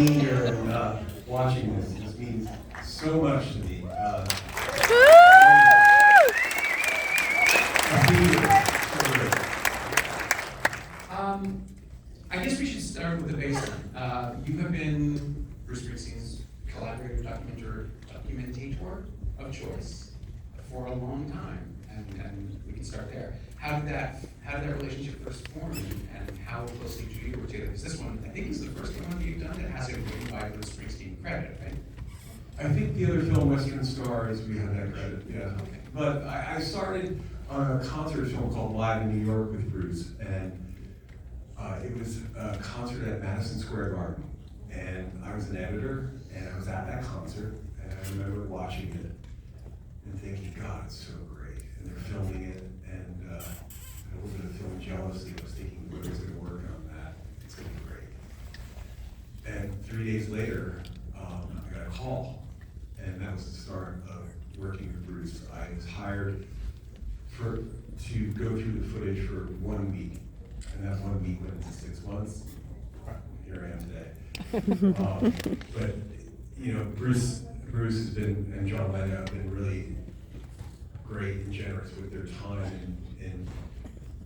being here and watching this. This means so much to me. I guess we should start with the baseline. You have been Bruce Springsteen's collaborator, documentator of choice for a long time, and we can start there. How did that relationship first form, and how closely do you work together? Because this one, I think, is the first one you've done that has a written by Bruce Springsteen credit, right? I think the other film, Western Stars, we had that credit, yeah. Okay. But I started on a concert film called Live in New York with Bruce, and it was a concert at Madison Square Garden. And I was an editor, and I was at that concert, and I remember watching it and thinking, God, it's so great. And they're filming it, and I was going to film jealously. I was thinking, whoever's going to work on that, it's going to be great. And 3 days later, I got a call, and that was the start of working with Bruce. I was hired to go through the footage for 1 week, and that 1 week went into 6 months. Here I am today. But you know, Bruce has been, and John Lennon have been really great and generous with their time in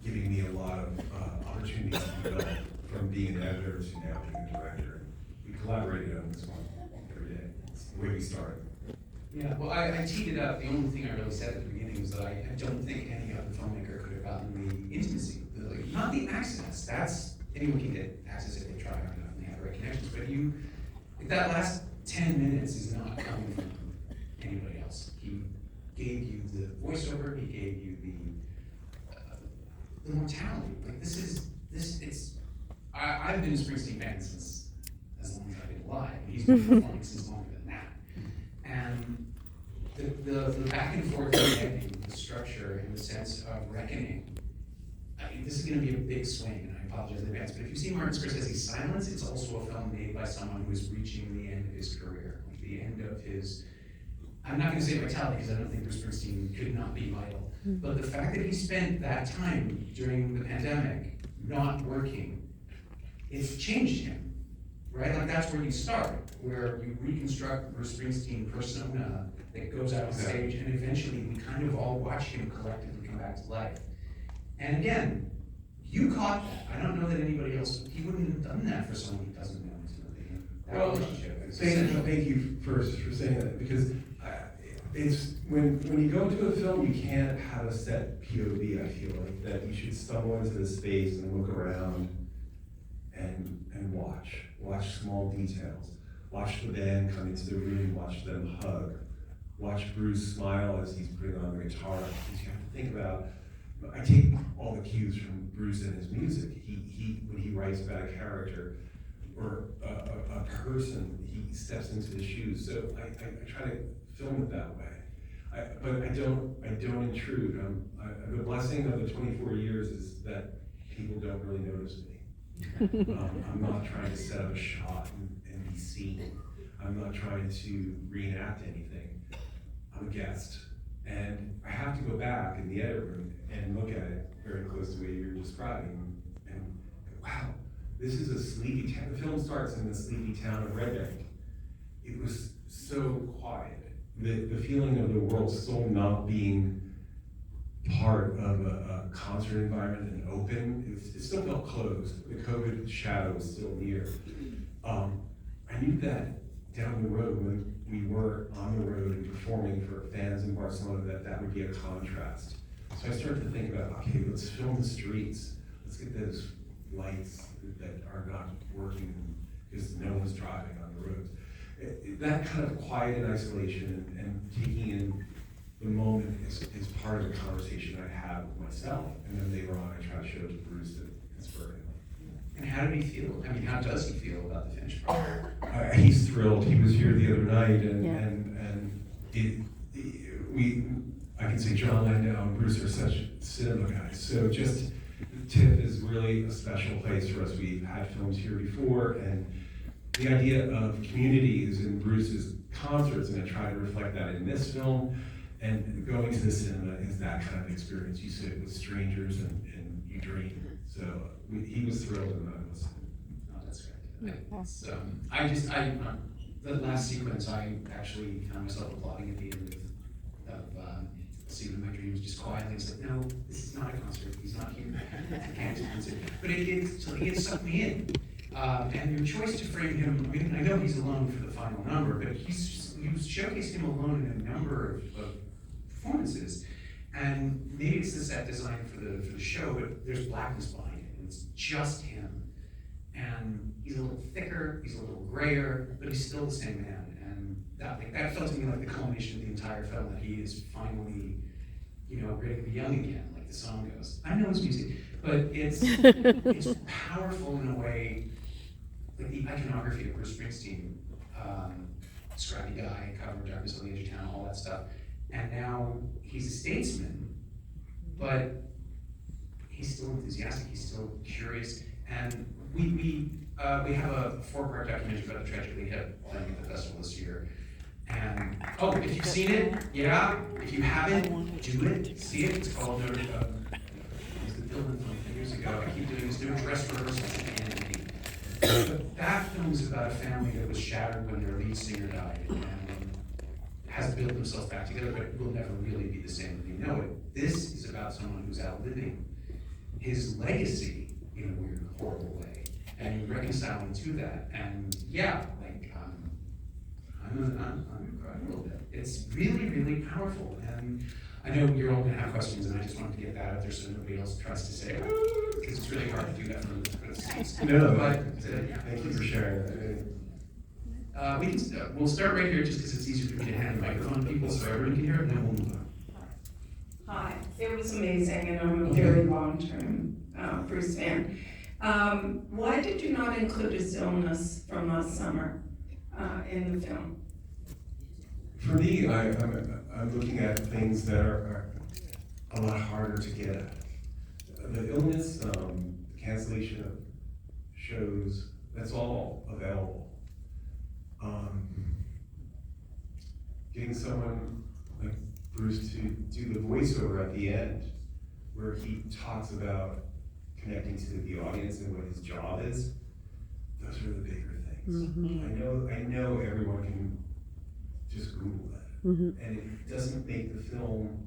giving me a lot of opportunities to develop, from being an editor to now being a director. We collaborated on this one every day. It's the way we started. Yeah, well, I teed it up. The only thing I really said at the beginning was that I don't think any other filmmaker could have gotten the intimacy, not the access. That's, anyone can get access if they try hard enough and they have the right connections. But you, that last 10 minutes is not coming from anybody else. He gave you the voiceover. He gave you the mortality. Like I've been a Springsteen fan since as long as I've been alive. He's been performing since longer than that. And the back and forth connecting, the structure, and the sense of reckoning. I mean, this is going to be a big swing, and I apologize in advance, but if you see Martin Scorsese's Silence, it's also a film made by someone who is reaching the end of his career, like the end of his, I'm not going to say vitality, because I don't think Bruce Springsteen could not be vital, but the fact that he spent that time during the pandemic not working, it's changed him, right? Like that's where you start, where you reconstruct Bruce Springsteen persona that goes out on stage, and eventually we kind of all watch him collectively come back to life. And again, you caught that. I don't know that anybody else, he wouldn't have done that for someone he doesn't know intimately. That relationship. Thank you first for saying that, because it's when you go into a film, you can't have a set POV. I feel like that you should stumble into the space and look around and watch small details, watch the band come into the room, watch them hug, watch Bruce smile as he's putting on the guitar. Because you have to think about. I take all the cues from Bruce and his music. He when he writes about a character or a person, he steps into the shoes. So I try to film it that way. But I don't intrude. The blessing of the 24 years is that people don't really notice me. I'm not trying to set up a shot and be seen. I'm not trying to reenact anything. I'm a guest. And I have to go back in the edit room and look at it very close to what you're describing, and wow, this is a sleepy town. The film starts in the sleepy town of Red Bank. It was so quiet. The feeling of the world still not being part of a concert environment and open, it still felt closed. The COVID shadow was still near. I knew that down the road when we were on the road and performing for fans in Barcelona, that would be a contrast. So I started to think about, okay, let's film the streets. Let's get those lights that are not working because no one's driving on the roads. That kind of quiet and isolation and taking in the moment is part of the conversation I have with myself. And then later on, I try to show it to Bruce to inspire him. And how did he feel? I mean, how does he feel about the finished product? He's thrilled. He was here the other night, and I can say John Landau and Bruce are such cinema guys. So just TIFF is really a special place for us. We've had films here before, and the idea of community is in Bruce's concerts, and I try to reflect that in this film. And going to the cinema is that kind of experience. You sit with strangers and you dream. So he was thrilled, and I was. Oh, that's great. The last sequence, I actually found myself applauding at the end of Scene of My Dreams, just quietly. It's like, no, this is not a concert. He's not here. I can't do a concert. But it sucked me in. And your choice to frame him, I mean, I know he's alone for the final number, but you showcased him alone in a number of performances. And maybe it's the set design for the show, but there's blackness behind it, and it's just him. And he's a little thicker, he's a little grayer, but he's still the same man. And that felt to me like the culmination of the entire film, that he is finally, ready to be young again, like the song goes. I know it's music, but it's powerful in a way, like the iconography of Bruce Springsteen, scrappy guy, cover of Darkness on the Edge of Town, all that stuff. And now he's a statesman, but he's still enthusiastic, he's still curious. And we have a 4-part documentary about the tragedy we had playing at the festival this year. And, if you've seen it, yeah. If you haven't, do it, see it. It's called, it was the Dylan film a few years ago. I keep doing this new dress rehearsals again. But that film is about a family that was shattered when their lead singer died, and has built themselves back together, but will never really be the same as you know it. This is about someone who's outliving his legacy in a weird, horrible way, and reconciling to that. And yeah, I'm crying a little bit. It's really, really powerful. And I know you're all gonna have questions, and I just wanted to get that out there so nobody else tries to say, because it's really hard to do that from the seats. No, But thank you for sharing that. We'll start right here just because it's easier for me to hand the microphone to people so everyone can hear it, and then we'll move on. Hi, it was amazing, and I'm a very long-term Bruce fan. Why did you not include his illness from last summer in the film? For me, I'm looking at things that are a lot harder to get at. The illness, the cancellation of shows, that's all available. Getting someone like Bruce to do the voiceover at the end, where he talks about connecting to the audience and what his job is, those are the bigger things. Mm-hmm. I know everyone can just Google that. And it doesn't make the film,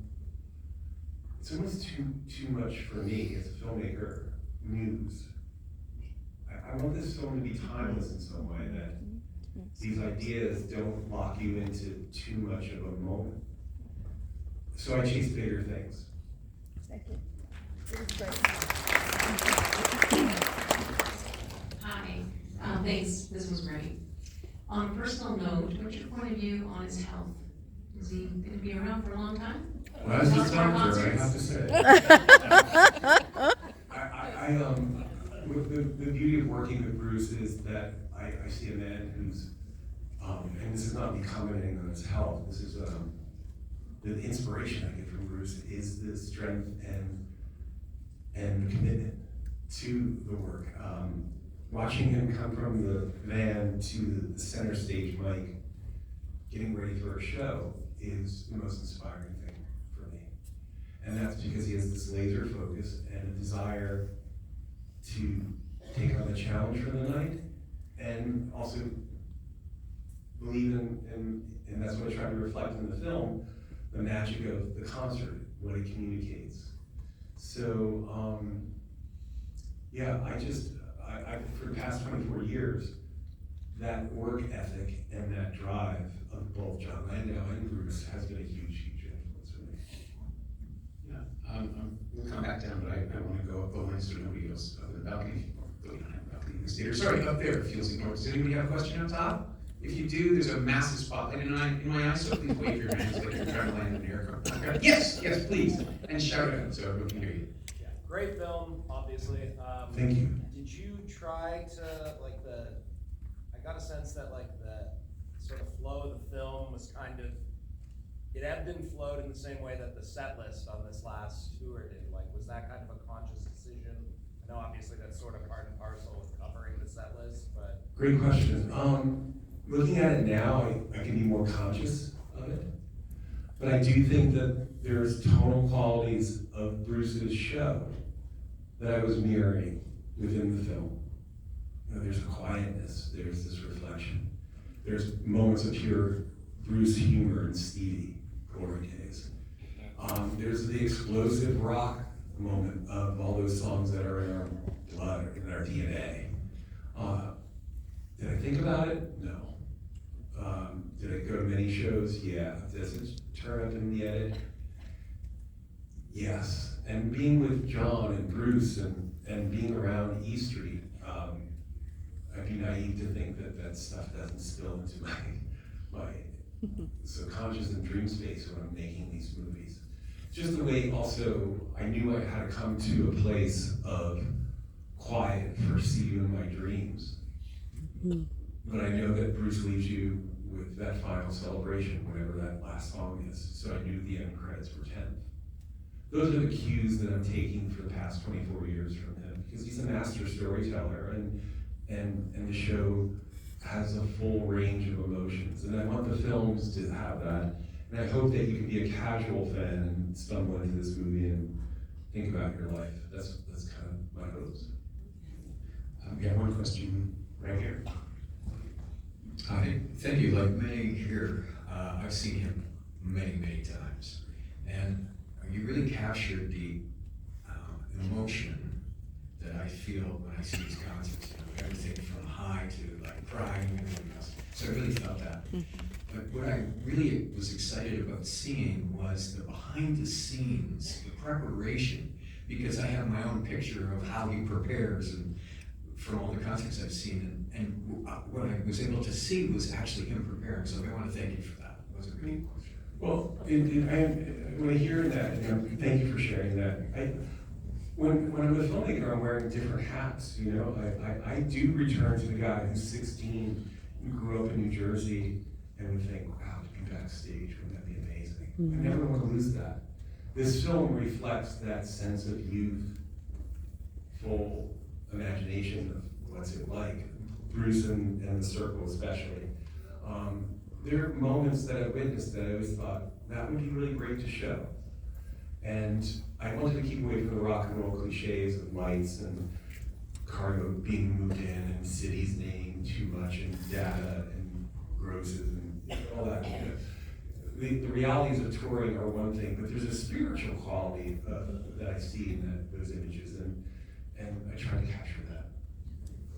it's almost too much for me as a filmmaker, news. I want this film to be timeless in some way, that these ideas don't lock you into too much of a moment. So I chase bigger things. Thank you. It was great. Hi, thanks, this was great. On a personal note, what's your point of view on his health? Is he gonna be around for a long time? Well, as a doctor, I have to say. The beauty of working with Bruce is that I see a man who's, and this is not me commenting on his health, this is, the inspiration I get from Bruce is the strength and commitment to the work. Watching him come from the van to the center stage mic, getting ready for a show, is the most inspiring thing for me. And that's because he has this laser focus and a desire to take on the challenge for the night, and also believe in and that's what I try to reflect in the film, the magic of the concert, what it communicates. So, yeah, I for the past 24 years, that work ethic and that drive of both John Landau and Bruce has been a huge, huge influence for me. Yeah, we'll come back down, but I want to go up the line so nobody else up in the balcony. We don't have a balcony in this theater. Sorry, up there, it feels ignored. Does anybody have a question up top? If you do, there's a massive spotlight in my eyes, so please wave your hands like you're trying to land in the aircraft. Yes, please, and shout out so everyone can hear you. Yeah, great film, obviously. Thank you. Did you try to, I got a sense that the sort of flow of the film was kind of, it ebbed and flowed in the same way that the set list on this last tour did. Was that kind of a conscious decision? I know obviously that's sort of part and parcel with covering the set list, but. Great question. Looking at it now, I can be more conscious of it. But I do think that there's tonal qualities of Bruce's show that I was mirroring within the film. there's a quietness, there's this reflection. There's moments of pure Bruce humor and Stevie, glory days. There's the explosive rock moment of all those songs that are in our blood, in our DNA. Did I think about it? No. Did I go to many shows? Yeah. Does it turn up in the edit? Yes. And being with John and Bruce and being around E Street, I'd be naive to think that that stuff doesn't spill into my subconscious and dream space when I'm making these movies. Just the way also I knew I had to come to a place of quiet for See You in My Dreams. But I know that Bruce leaves you with that final celebration, whatever that last song is. So I knew the end credits were 10th. Those are the cues that I'm taking for the past 24 years from him, because he's a master storyteller, and the show has a full range of emotions. And I want the films to have that. And I hope that you can be a casual fan and stumble into this movie and think about your life. That's kind of my hopes. We got one question right here. Hi, thank you. Like many here, I've seen him many times, and you really captured the emotion that I feel when I see these concerts. You know, everything from high to like crying and everything else. So I really felt that. But what I really was excited about seeing was the behind the scenes, the preparation, because I have my own picture of how he prepares and from all the concerts I've seen, and what I was able to see was actually him preparing, so I want to thank you for that. It was a great question. Well, when I hear that, thank you for sharing that. When I'm a filmmaker, I'm wearing different hats. You know, I do return to the guy who's 16, who grew up in New Jersey, and would think, wow, to be backstage, wouldn't that be amazing? I never want to lose that. This film reflects that sense of youth, full imagination of what's it like, Bruce and the Circle especially. There are moments that I witnessed that I always thought, that would be really great to show. And I wanted to keep away from the rock and roll cliches of lights and cargo being moved in and cities named too much and data and grosses and all that. The realities of touring are one thing, but there's a spiritual quality that I see in those images, and I try to capture that.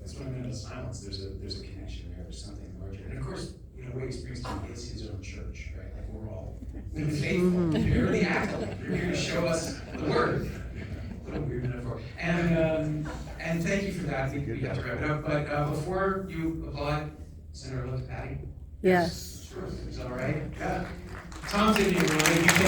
That's what I meant about silence. There's a connection there. There's something larger. And of course, in a way, Springsteen is his own church, right? Like we're all faithful. You're the actor. You're here to show us the word. What a weird metaphor. And thank you for that. I think we have to wrap it up. But before you applaud, send our love to Patty. Yes. Sure. Is that all right? Yeah. Thom Zimny, everyone. Thank you.